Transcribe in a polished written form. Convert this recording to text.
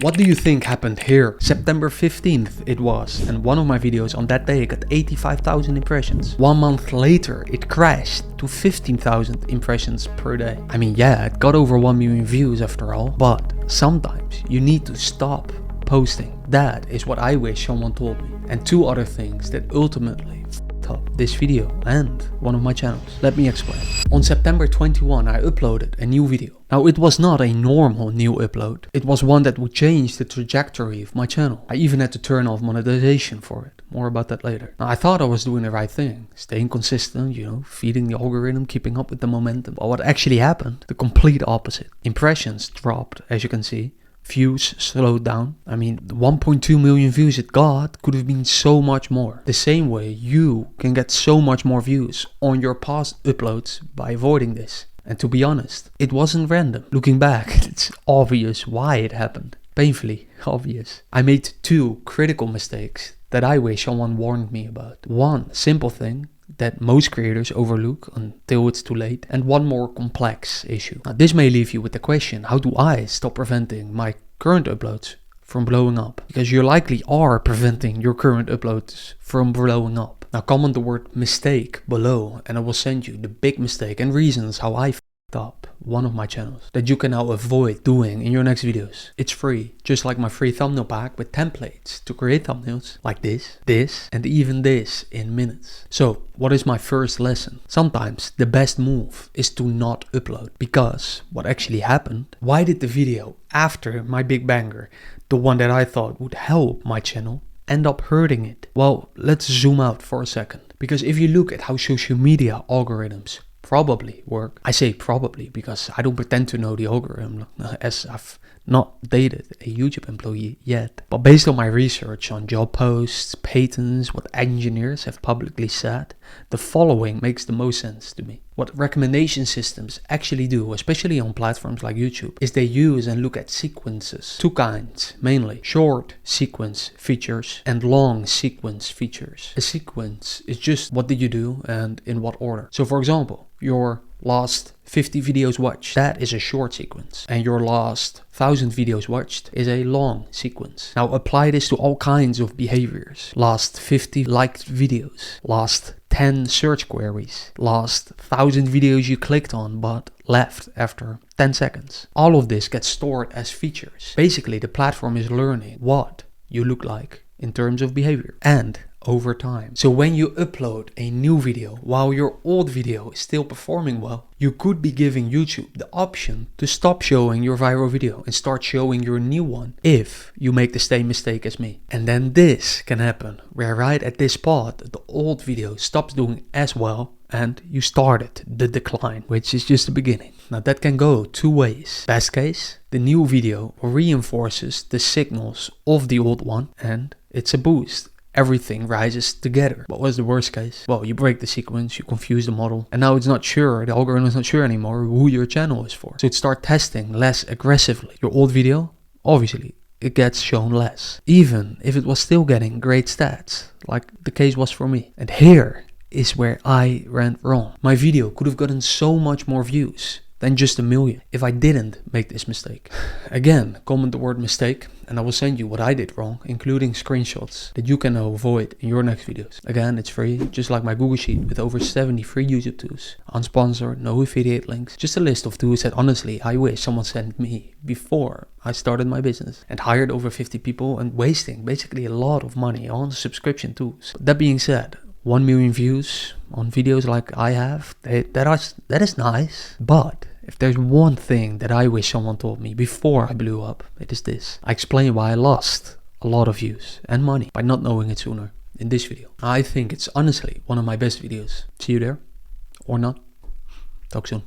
What do you think happened here? September 15th it was, and one of my videos on that day got 85,000 impressions. 1 month later it crashed to 15,000 impressions per day. I mean, yeah, it got over 1 million views after all, but sometimes you need to stop posting. That is what I wish someone told me. And two other things that ultimately f***ed up this video and one of my channels. Let me explain. On September 21 I uploaded a new video. Now, it was not a normal new upload. It was one that would change the trajectory of my channel. I even had to turn off monetization for it. More about that later. Now, I thought I was doing the right thing. Staying consistent, feeding the algorithm, keeping up with the momentum. But what actually happened? The complete opposite. Impressions dropped, as you can see. Views slowed down. I mean, the 1.2 million views it got could have been so much more. The same way you can get so much more views on your past uploads by avoiding this. And to be honest, it wasn't random. Looking back, it's obvious why it happened. Painfully obvious. I made two critical mistakes that I wish someone warned me about. One simple thing that most creators overlook until it's too late, and one more complex issue. Now, this may leave you with the question, how do I stop preventing my current uploads from blowing up? Because you likely are preventing your current uploads from blowing up. Now, comment the word mistake below and I will send you the big mistake and reasons how I f***ed up one of my channels that you can now avoid doing in your next videos. It's free, just like my free thumbnail pack with templates to create thumbnails like this, and even this in minutes. So, what is my first lesson? Sometimes the best move is to not upload, because what actually happened, why did the video after my big banger, the one that I thought would help my channel, end up hurting it? Well, let's zoom out for a second. Because if you look at how social media algorithms probably work, I say probably because I don't pretend to know the algorithm as I've not dated a YouTube employee yet. But based on my research on job posts, patents, what engineers have publicly said, the following makes the most sense to me. What recommendation systems actually do, especially on platforms like YouTube, is they use and look at sequences. Two kinds, mainly. Short sequence features and long sequence features. A sequence is just what did you do and in what order. So for example, your last 50 videos watched, that is a short sequence. And your last 1,000 videos watched is a long sequence. Now apply this to all kinds of behaviors. Last 50 liked videos. Last 10 search queries. Last 1,000 videos you clicked on but left after 10 seconds. All of this gets stored as features. Basically, the platform is learning what you look like in terms of behavior and over time. So when you upload a new video while your old video is still performing well, you could be giving YouTube the option to stop showing your viral video and start showing your new one if you make the same mistake as me. And then this can happen where right at this spot the old video stops doing as well and you started the decline, which is just the beginning. Now that can go two ways. Best case, the new video reinforces the signals of the old one and it's a boost. Everything rises together. What was the worst case? Well, you break the sequence, you confuse the model, and now it's not sure, the algorithm is not sure anymore who your channel is for. So it starts testing less aggressively. Your old video, obviously, it gets shown less. Even if it was still getting great stats, like the case was for me. And here is where I went wrong. My video could have gotten so much more views than just 1 million if I didn't make this mistake. Again, comment the word mistake and I will send you what I did wrong, including screenshots that you can now avoid in your next videos. Again, it's free, just like my Google Sheet with over 70 free YouTube tools. Unsponsored, no affiliate links, just a list of tools that honestly I wish someone sent me before I started my business and hired over 50 people and wasting basically a lot of money on subscription tools. That being said, 1 million views on videos like I have, that is nice. But if there's one thing that I wish someone told me before I blew up, it is this. I explain why I lost a lot of views and money by not knowing it sooner in this video. I think it's honestly one of my best videos. See you there or not. Talk soon.